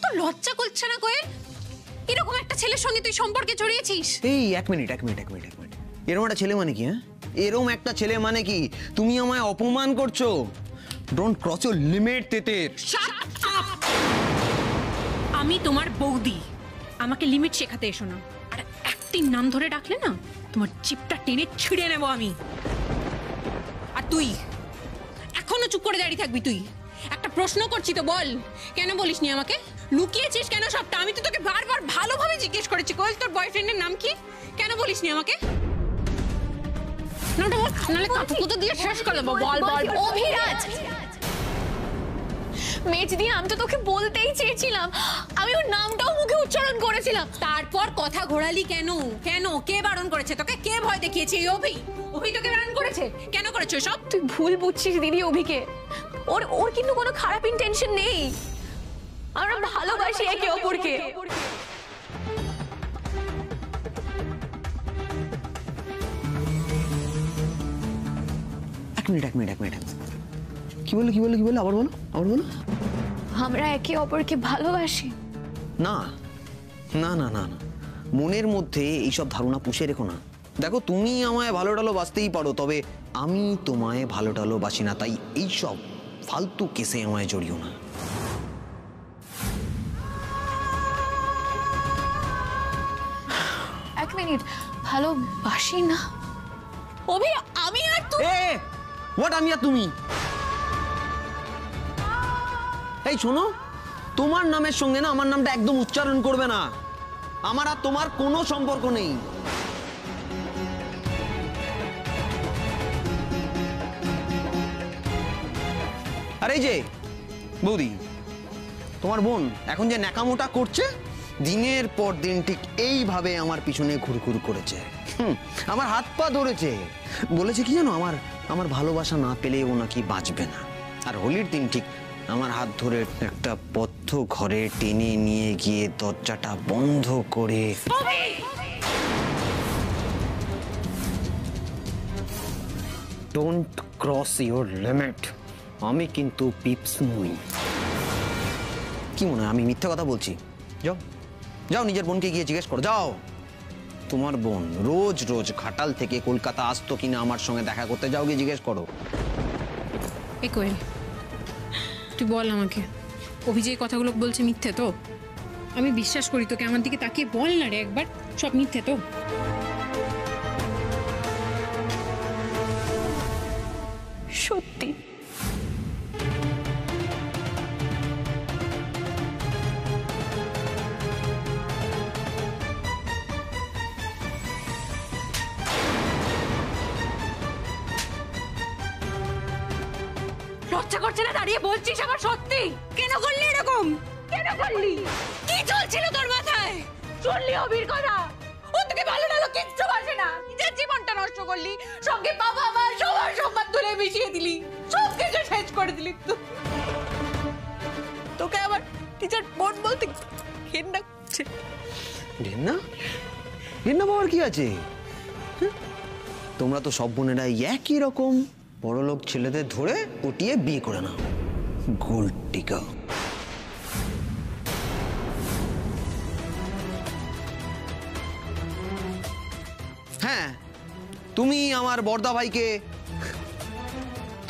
তোর লজ্জা করছে না কোয়েল? এরকম একটা ছেলের সঙ্গে তুই সম্পর্কে জড়িয়েছিস? এই এক মিনিট, এরকম একটা ছেলে মানে কি? হ্যাঁ, এরকম একটা ছেলে মানে কি? তুমি আমায় অপমান করছো। ডোন্ট ক্রস ইওর লিমিট তেতের। আমি তোমার বৌদি, আমাকে লিমিট শেখাতে এসো না। আর একটি নাম ধরে ডাকলে না তোমার জিপটা টেনে ছিঁড়ে নেবো আমি। আর তুই এখনো চুপ করে দাঁড়িয়ে থাকবি? তুই একটা প্রশ্ন করছি তো, বল কেন বলিসনি আমাকে? লুকিয়েছিস কেন সবটা? আমি তো তোকে বারবার ভালোভাবে জিজ্ঞেস করেছি কোয়েল তোর বয়ফ্রেন্ডের নাম কি, কেন বলিসনি আমাকে? নাহলে কাকুতো দিয়ে শেষ করে দেবো। বল বল। অভিরাজ, মেজদি, আমি তো তোকে বলতেই চেয়েছিলাম, আমি ওর নামটাও মুখে উচ্চারণ করেছিলাম। তারপর কথা ঘোরালি কেন? কেন? কে বারণ করেছে তোকে? কে ভয় দেখিয়েছে? এই অভি? অভি তোকে বারণ করেছে? কেন করেছো সব? তুই ভুল বুঝছিস দিদি অভিকে। ওর কিন্তু কোনো খারাপ ইন্টেনশন নেই। আমরা ভালোবাসি একে অপরকে। এক মিনিট। কি বলো? আবার বলো। আমরা একে অপরকে ভালোবাসি। না, মনের মধ্যে এইসব ধারণা পুষে রেখো না। দেখো, তুমি আমায় ভালো টালো বাসতেই পারো, তবে আমি তোমায় ভালো টালো বাসি না। তাই এইসব ফালতু কেসে আমায় জড়িও না। এক মিনিট, ভালোবাসি না? অভি, আমি আর তুই। হোয়াট আমি আর তুমি? এই শোনো, তোমার নামের সঙ্গে না আমার নামটা একদম উচ্চারণ করবে না। আমার আর তোমার কোনো সম্পর্ক নেই। আর এই যে বৌদি, তোমার বোন এখন যে ন্যাকামোটা করছে, দিনের পর দিন ঠিক এইভাবে আমার পিছনে ঘুরঘুর করেছে। আমার হাত পা ধরেছে, বলেছে কি জানো, আমার ভালোবাসা না পেলে ও নাকি বাঁচবে না। আর হোলির দিন ঠিক আমার হাত ধরে একটা বদ্ধ ঘরে টেনে নিয়ে গিয়ে দরজাটা বন্ধ করে ডোন্ট ক্রস ইওর লিমিট। আমি কিন্তু পিপস নই। কি মনে হয় আমি মিথ্যা কথা বলছি? যাও নিজের বোনকে গিয়ে জিজ্ঞেস করো। যাও, তোমার বোন রোজ ঘাটাল থেকে কলকাতা আসতো কিনা আমার সঙ্গে দেখা করতে, যাও গিয়ে জিজ্ঞেস করো। এই কোয়েল, তুই বল আমাকে, অভিজয় কথাগুলো বলছে মিথ্যে তো? আমি বিশ্বাস করি তোকে, আমার দিকে তাকিয়ে বল না রে একবার, সব মিথ্যে তো? সত্যি। লজ্জা করছে না দাঁড়িয়ে বলছিস আবার সত্যি? কেন করলি এরকম? কেন করলি? কি চলছিল তোর মাথায়? শুনলি অভির কথা? ও তোকে ভালো কিচ্ছু বাসে না, নিজের জীবনটা নষ্ট করলি, সঙ্গে বাবা মা সবার সম্মান তুলে মিশিয়ে দিলি, সব কিছু শেষ করে দিলি। তোকে আবার টিচার বোন বলতে ঘেন্না করছে। ঘেন্না বাবার কি আছে? তোমরা তো সব বোনেরা একই রকম, বড়লোক ছেলেদের ধরে পটিয়ে বিয়ে করে নাও। গোল্ড টিকা। হ্যাঁ, তুমি আমার বড়দা ভাইকে,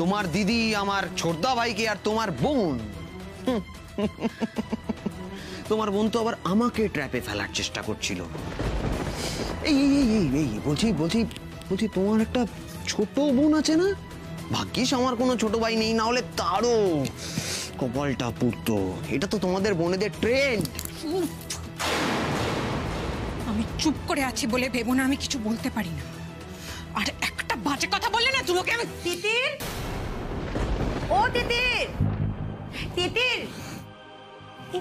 তোমার দিদি আমার ছোটদা ভাইকে, আর তোমার বোন তো আবার আমাকে ট্র্যাপে ফেলার চেষ্টা করছিল। এই বলছি তোমার একটা ছোট বোন আছে না? ভাগ্যিস আমার কোনো ছোট ভাই নেই, না হলে তারও কপালটা পুড়তো। এটা তো তোমাদের বোনেদের ট্রেন্ড। আমি চুপ করে আছি বলে ভেবো না আমি কিছু বলতে পারি না। আর একটা বাজে কথা বললে না তোমাকে আমি। তিতির, ও তিতির,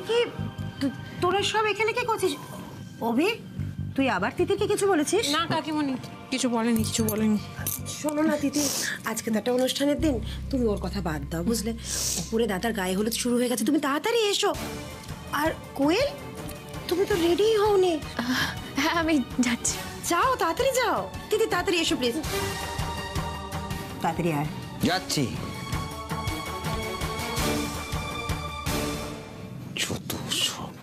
কি তোরা সব এখানে কি করছিস? অভি, তুই আবার তিতিরকে কিছু বলেছিস? না কাকিমণি, কিছু বলেনি। শোনো না তিতি, আজকে তো একটা অনুষ্ঠানের দিন, তুমি ওর কথা বাদ দাও বুঝলে। উপরে দাদার গায়ে হলুদ শুরু হয়ে গেছে, তুমি তাড়াতাড়ি এসো। আর কোয়েল, তুমি তো রেডি হওনি। হ্যাঁ, আমি যাচ্ছি। যাও, তাড়াতাড়ি যাও। তিতি তাড়াতাড়ি এসো প্লিজ, তাড়াতাড়ি আয়। যাচ্ছি। যত সব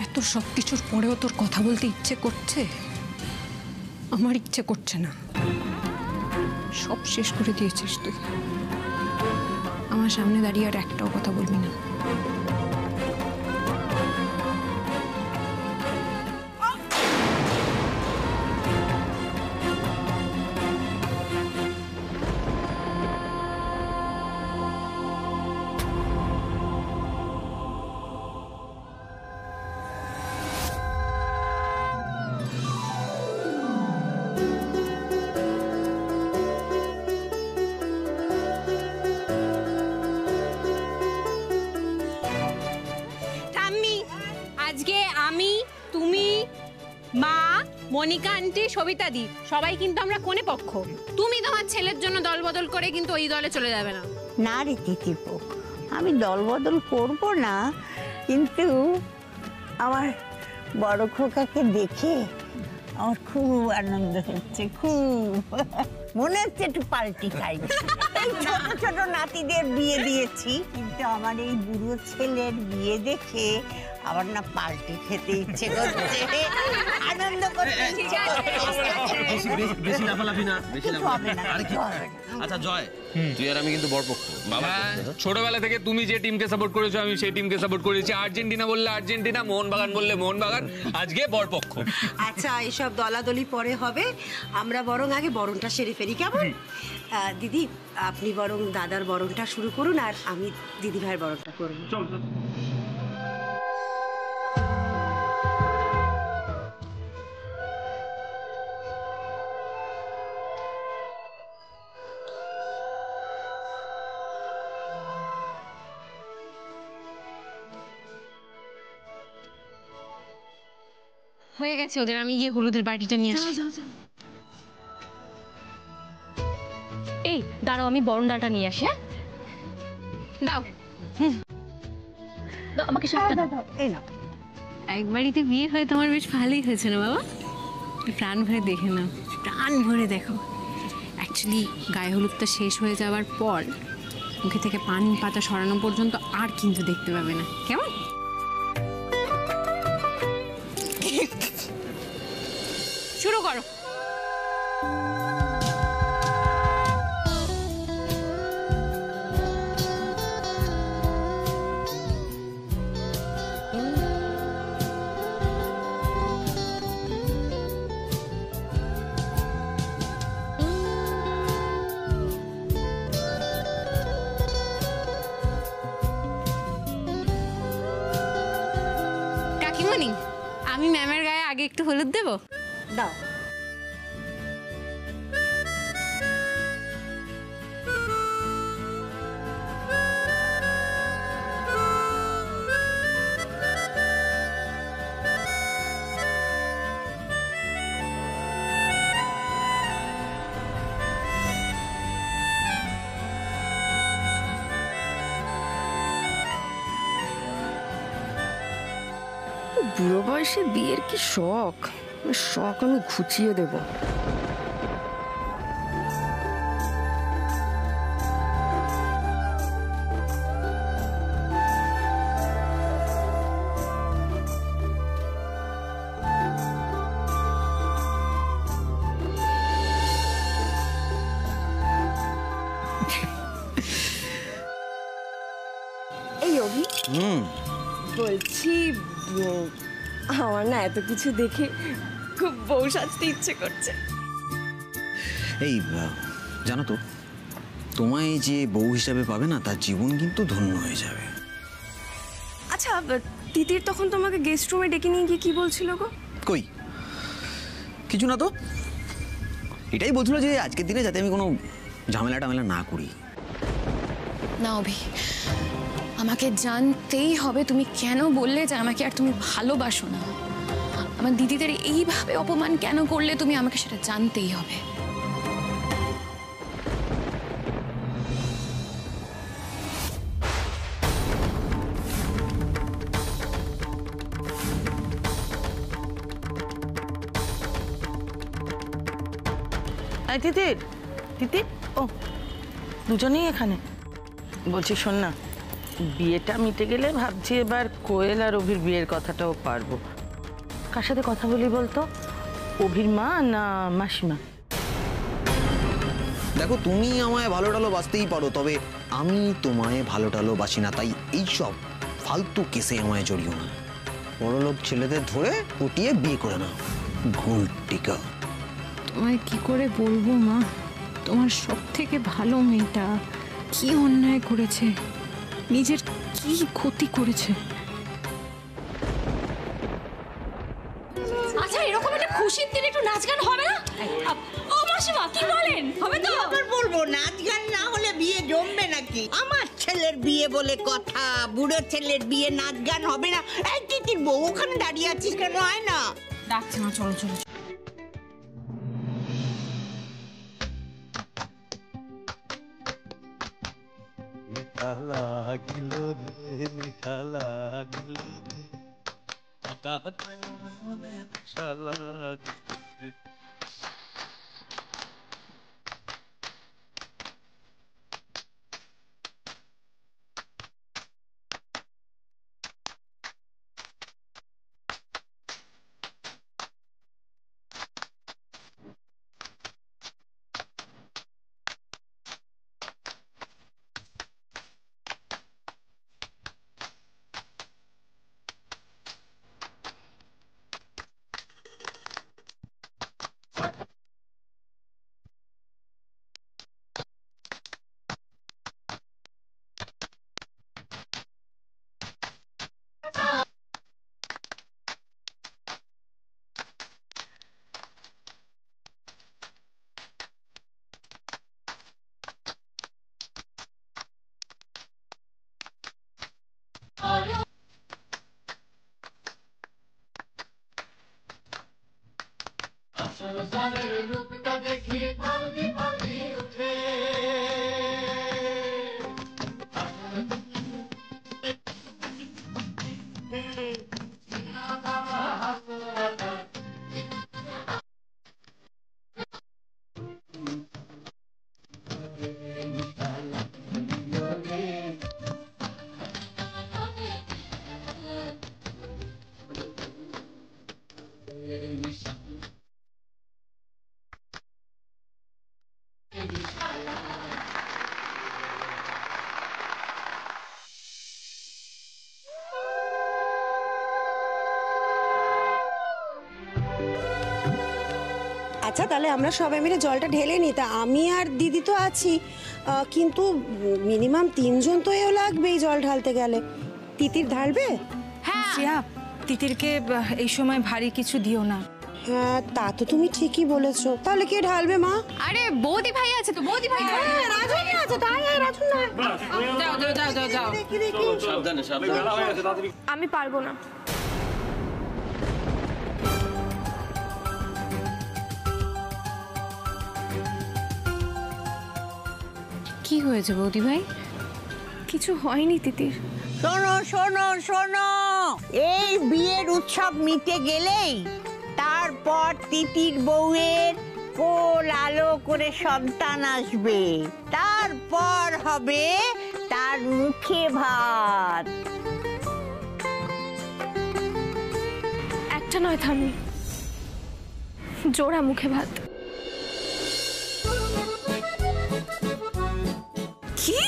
এত সব কিছুর পরেও তোর কথা বলতে ইচ্ছে করছে? আমার ইচ্ছে করছে না। সব শেষ করে দিয়েছিস তুই। আমার সামনে দাঁড়িয়ে আর একটাও কথা বলবি না। আজকে আমি, তুমি, মা, মনিকা আন্টি, সবিতা দি সবাই কিন্তু আমরা কোনে পক্ষ। তুমি তোমার ছেলের জন্য দল বদল করে কিন্তু ওই দলে চলে যাবে না। না রে তিতিপো, আমি দল বদল করব না, কিন্তু আমার বড় খোকাকে দেখে আমার খুব আনন্দ হচ্ছে, খুব মনে হচ্ছে একটু পাল্টি খাই। এই ছোট ছোট নাতিদের বিয়ে দিয়েছি, কিন্তু আমার এই বুড়ো ছেলের বিয়ে দেখে আবার না পাল্টি খেতে ইচ্ছে করছে, আনন্দ করতে ইচ্ছে করছে। বেশি লাফালাফি না, বেশি হবে না, আর কি? আচ্ছা জয়, তুই আর আমি কিন্তু বরপক্ষ। বাবা ছোটবেলা থেকে তুমি যে টিমকে সাপোর্ট করেছো আমি সেই টিমকে সাপোর্ট করেছি। আর্জেন্টিনা বললে আর্জেন্টিনা, মোহনবাগান বললে মোহনবাগান, আজকে বরপক্ষ। আচ্ছা এইসব দলাদলি পরে হবে, আমরা বরং আগে বরণটা সেরে ফেলি, কেমন? দিদি আপনি বরং দাদার বরণটা শুরু করুন, আর আমি দিদি ভাইয়ের বরণটা করবো। হয়ে গেছে ওদের, আমি গিয়ে হলুদের বাটিটা নিয়ে আসি। এই দাঁড়াও, আমি বরণডালটা নিয়ে আসি। হ্যাঁ দাও। দাও, আমাকে শাড়িটা দাও। এই না, একবারিতে বিয়ে হয়ে তোমার বেশ ভালোই হয়েছে না বাবা? প্রাণ ভরে দেখে নাও, প্রাণ ভরে দেখো। অ্যাকচুয়ালি গায়ে হলুদটা শেষ হয়ে যাওয়ার পর মুখে থেকে পান পাতা সরানো পর্যন্ত আর কিন্তু দেখতে পাবে না, কেমন? শুরু করো। কাকিমণি, আমি ম্যামের গায়ে আগে একটু হলুদ দেবো? দাও। বুড়ো বয়সে বিয়ের কি শখ, শখ আমি ঘুচিয়ে দেব। এই অভি, বলছি আমার না এত কিছু দেখে খুব বউ সাজতে ইচ্ছে করছে। এই জানো তো, তোমায় যে বউ হিসাবে পাবে না তার জীবন কিন্তু ধন্য হয়ে যাবে। আচ্ছা তিতির তখন তোমাকে গেস্ট রুমে ডেকে নিয়ে গিয়ে কি বলছিল গো? কই কিছু না তো, এটাই বলছিল যে আজকের দিনে যাতে আমি কোনো ঝামেলা টামেলা না করি। না অভি, আমাকে জানতেই হবে তুমি কেন বললে যে আমাকে আর তুমি ভালোবাসো না। আমার দিদিদের এইভাবে অপমান কেন করলে তুমি, আমাকে সেটা জানতেই হবে। তিতির, তিতির, ও দুজনেই এখানে। বলছি শোন না, বিয়েটা মিটে গেলে ভাবছি এবার কোয়েল আর অভির বিয়ের কথাটাও পারবো। কার সাথে কথা বলি বলতো? অভির মা না মাসিমা? দেখো, তুমি আমায় ভালো টালো বাসতেই পারো, তবে আমি তোমায় ভালো টালো বাসি না, তাই এইসব ফালতু কেসে আমায় জড়িও না। বড়লোক ছেলেদের ধরে পটিয়ে বিয়ে করে নাও, গোল্ড টিকা। তোমায় কি করে বলবো মা, তোমার সব থেকে ভালো মেয়েটা কি অন্যায় করেছে, নিজের কি ক্ষতি করেছে। আচ্ছা, এরকম একটা খুশির দিন একটু নাচ গান হবে না? ও মাসিমা, কি বলেন? হবে তো? আবার বলবো নাচ গান না হলে বিয়ে জমবে নাকি? আমার ছেলের বিয়ে বলে কথা, বুড়ো ছেলের বিয়ে নাচ গান হবে না? এই তিতির বউ ওখানে দাঁড়িয়ে আছিস কেন? হয় না? ডাকছে না, চলো চলো। মিঠা লাগিল রে, মিঠা লাগিল রে, হঠাৎ মনে মিঠা লাগিল রে। আচ্ছা, তাহলে আমরা সবাই মিলে জলটা ঢেলে নিই। তা আমি আর দিদি তো আছি, কিন্তু মিনিমাম 3 জন তো এও লাগবে এই জল ঢালতে গেলে। তিতির ঢালবে? হ্যাঁ, তিতিরকে এই সময় ভারী কিছু দিও না। হ্যাঁ, তা তো তুমি ঠিকই বলেছো। তাহলে কে ঢালবে মা? আরে বৌদি ভাই আছে তো, বৌদি ভাই। রাজনী আছে, তাই রাজু না। যাও যাও যাও যাও যাও। দেখি দেখি। সাবধানে সাবধানে। আমি পারবো না। কি হয়েছে বৌদি ভাই? কিছু হয়নি তিতির। শোনো শোনো শোনো, এই বিয়ের উৎসব মিটে গেলেই তারপর তিতির বউয়ের কোল আলো করে সন্তান আসবে, তারপর হবে তার মুখে ভাত। একটা নয় থামি, জোড়া মুখে ভাত। কি?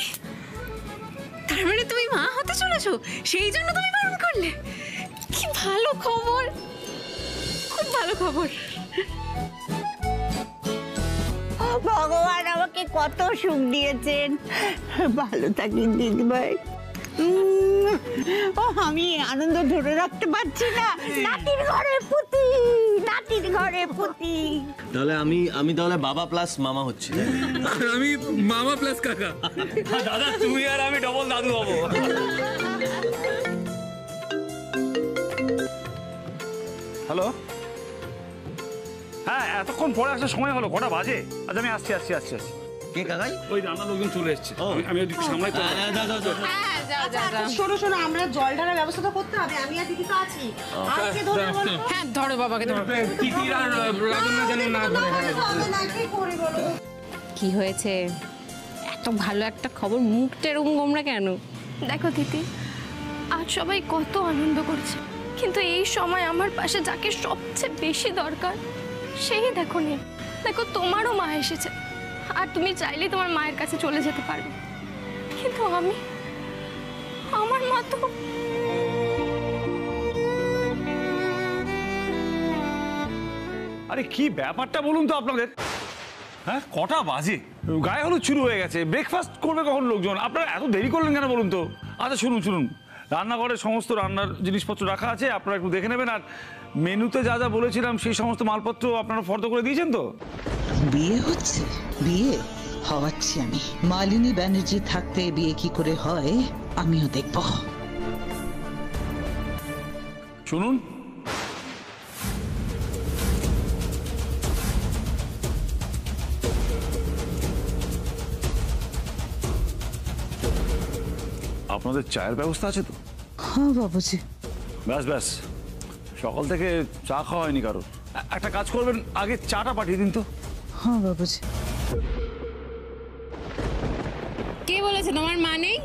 তার মানে তুমি মা হতে চলেছো, সেই জন্য তুমি বারণ করলে? কি ভালো খবর, খুব ভালো খবর। ভগবান আমাকে কত সুখ দিয়েছেন, ভালো থাকেন দিদিভাই। ও আমি আনন্দ ধরে রাখতে পারছি না। নাতির ঘরে পুতি, নাতির ঘরে পুতি। তাহলে আমি তাহলে বাবা প্লাস মামা হচ্ছি। আমি মামা প্লাস কাকা। দাদা তুমি আর আমি ডবল দাদু হবো। হ্যালো, হ্যাঁ এতক্ষণ পরে আসার সময় হলো, কটা বাজে? আচ্ছা আমি আসছি আসছি আসছি আসছি। কে কাকাই? ওই রান্নার লোকজন চলে এসছে, আমি ওদিকে সামলাই তো। শোনো শোনো, আমরা জল ঢালার ব্যবস্থা তো করতে হবে। আমি আর দিদি তো আছি। আজকে ধরে বলো। হ্যাঁ ধরো বাবাকে, ধরো। তিতির আর রাজন না জানি না ধরে। কি করি বলো? কি হয়েছে? এত ভালো একটা খবর, মুখটা এরকম গোমরা কেন? দেখো দিদি, আজ সবাই কত আনন্দ করছে, কিন্তু এই সময় আমার পাশে যাকে সবচেয়ে বেশি দরকার সেই দেখো নেই। দেখো তোমারও মা এসেছে, আর তুমি চাইলে তোমার মায়ের কাছে চলে যেতে পারবে, কিন্তু আমার মা তো। আরে কি ব্যাপারটা বলুন তো আপনাদের? হ্যাঁ, কটা বাজে? গায়ে হলুদ শুরু হয়ে গেছে, ব্রেকফাস্ট করবে কখন লোকজন? আপনারা এত দেরি করলেন কেন বলুন তো? আচ্ছা শুনুন, রান্নাঘরে সমস্ত রান্নার জিনিসপত্র রাখা আছে, আপনারা একটু দেখে নেবেন। আর মেনুতে যা যা বলেছিলাম সেই সমস্ত মালপত্র আপনারা ফর্দ করে দিয়েছেন তো? বিয়ে হচ্ছে? বিয়ে হওয়াচ্ছি আমি। মালিনী ব্যানার্জি থাকতে বিয়ে কি করে হয় আমিও দেখব। শুনুন, আপনাদের চায়ের ব্যবস্থা আছে তো? হ্যাঁ বাবুজি। ব্যাস, সকাল থেকে চা খাওয়া হয়নি কারোর। একটা কাজ করবেন, আগে চাটা পাঠিয়ে দিন তো। হ্যাঁ বাবুজি। কে বলেছে তোমার মা নেই?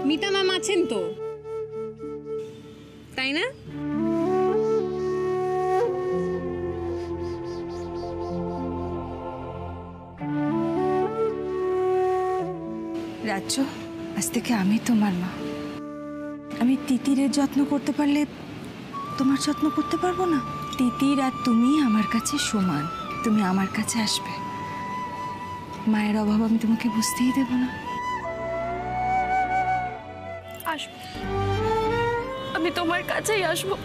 মিতা ম্যাম আছেন তো, তাই না? রাজ্য, আজ থেকে আমি তোমার মা। আমি তিতিরের যত্ন করতে পারলে তোমার যত্ন করতে পারবো না? তিতির আর তুমি আমার কাছে সমান, তুমি আমার কাছে আসবে। মায়ের অভাব আমি তোমাকে বুঝতেই দেব না। আসবো, আমি তোমার কাছেই আসবো।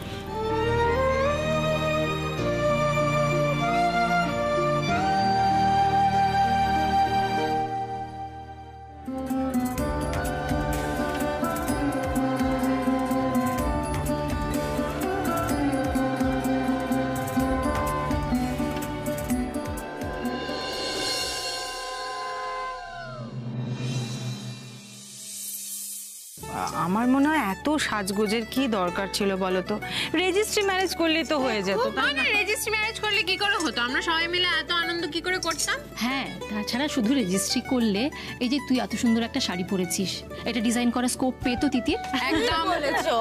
আমার মনে হয় এত সাজগোজের কি দরকার ছিল বলো তো? রেজিস্ট্রি ম্যারেজ করলেই তো হয়ে যেত। মানে রেজিস্ট্রি ম্যারেজ করলে কি করে হতো? আমরা সবাই মিলে এত আনন্দ কি করে করতাম? হ্যাঁ, তাছাড়া শুধু রেজিস্ট্রি করলে, এই যে তুই এত সুন্দর একটা শাড়ি পরেছিস, এটা ডিজাইন করার স্কোপ পেতো তিতির? একদম বলেছো।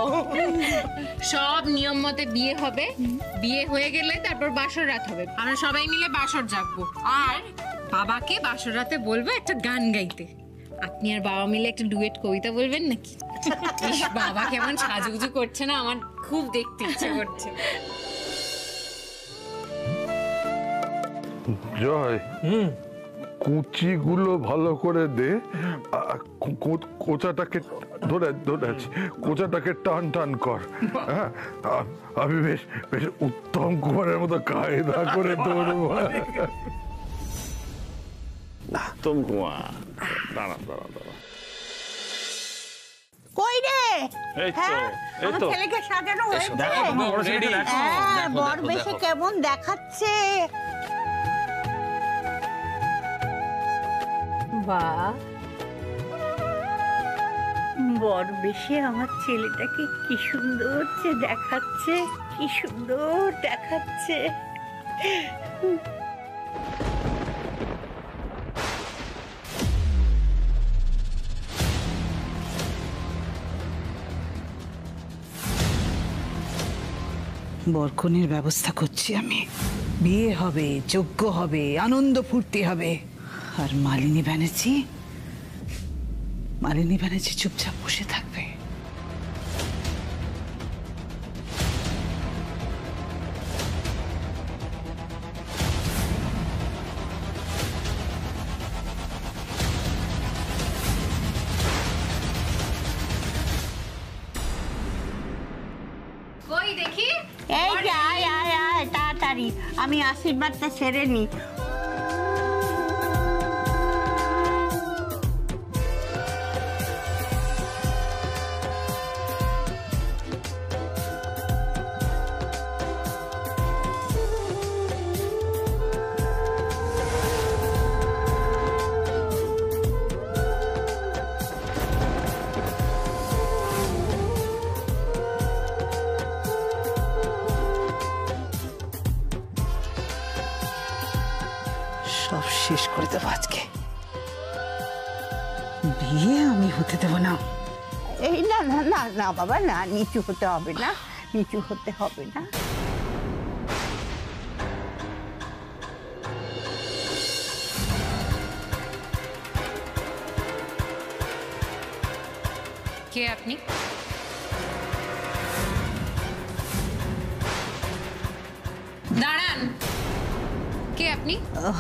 সব নিয়ম মতে বিয়ে হবে, বিয়ে হয়ে গেলে তারপর বাসর রাত হবে, আমরা সবাই মিলে বাসর জাগবো, আর বাবাকে বাসর রাতে বলবো একটা গান গাইতে। আপনি আর বাবা মিলে একটা ডুয়েট কবিতা বলবেন নাকি? বাবা কেমন সাজুগুজু করছে না, আমার খুব দেখতে ইচ্ছে করছে। জয়, কুচিগুলো ভালো করে দে। কোচাটাকে ধরে আছি, কোচাটাকে টান টান কর। হ্যাঁ, আমি বেশ উত্তম কুমারের মতো কায়দা করে ধরবো। উত্তম কুমার, দাঁড়া। কই রে? এই তো ছেলেকে সাজানো হয়েছে। হ্যাঁ, বর বেশে কেমন দেখাচ্ছে। বাহ, বর বেশে আমার ছেলেটাকে কি সুন্দর যে দেখাচ্ছে, কি সুন্দর দেখাচ্ছে। বরকনের ব্যবস্থা করছি আমি। বিয়ে হবে, যজ্ঞ হবে, আনন্দ ফুর্তি হবে। আর মালিনী ব্যানার্জি চুপচাপ বসে থাকবে। কই দেখি? এই যে আয় তাড়াতাড়ি, আমি আশীর্বাদটা সেরে নি। সব শেষ করে দেবো আজকে। বিয়ে আমি হতে দেব না। এই না না না না বাবা, না, নিচু হতে হবে না, নিচু হতে হবে না। কে আপনি? दाड़ान। কে আপনি?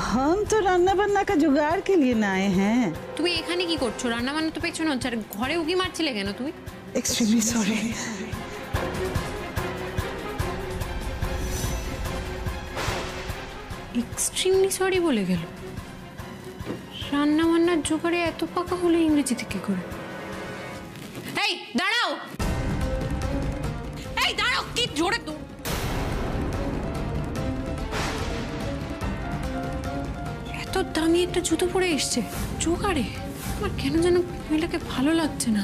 हम तो रान्ना बन्ना का जुगाड़ के लिए ना आए हैं। তুমি এখানে কি করছো? রান্না বান্না তো পেছনে হচ্ছে, আর ঘরে উকি মারছিলে কেন তুমি? Extremely sorry. এক্সট্রিমলি সরি বলে গেল। রান্না বান্নার জোগাড়ে এত পাকা হলে ইংরেজিতে কি করে? এই দাঁড়াও, এই দাঁড়াও, কি জোরে তো এত দামি একটা জুতো পরে এসছে জোগাড়ে। আমার কেন যেন মহিলাকে ভালো লাগছে না,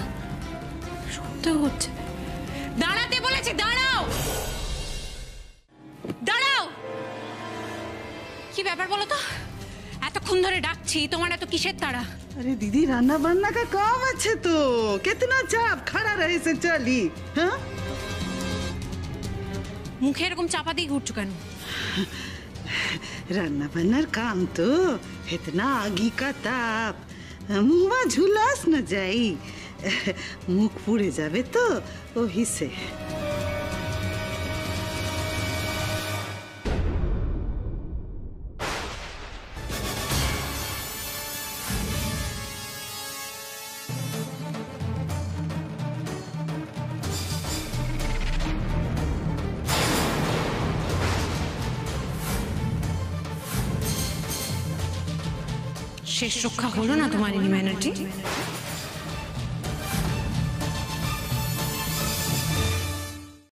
সন্দেহ হচ্ছে। দাঁড়াতে বলেছি, দাঁড়াও দাঁড়াও। কি ব্যাপার বলো তো? এতক্ষণ ধরে ডাকছি, তোমার এত কিসের তাড়া? अरे दीदी, रान्ना बन्ना का काम अच्छे तो कितना चाप खड़ा रहे से चली। हाँ, মুখে এরকম চাপা দিয়ে ঘুরছো কেন? रान्ना बन्नार काम तो इतना आगी का ताप, मुँह झुलास न जाई, मुख पुड़े जावे तो वही से। শেষ রক্ষা হলো না তোমার এই ব্যানার্জি?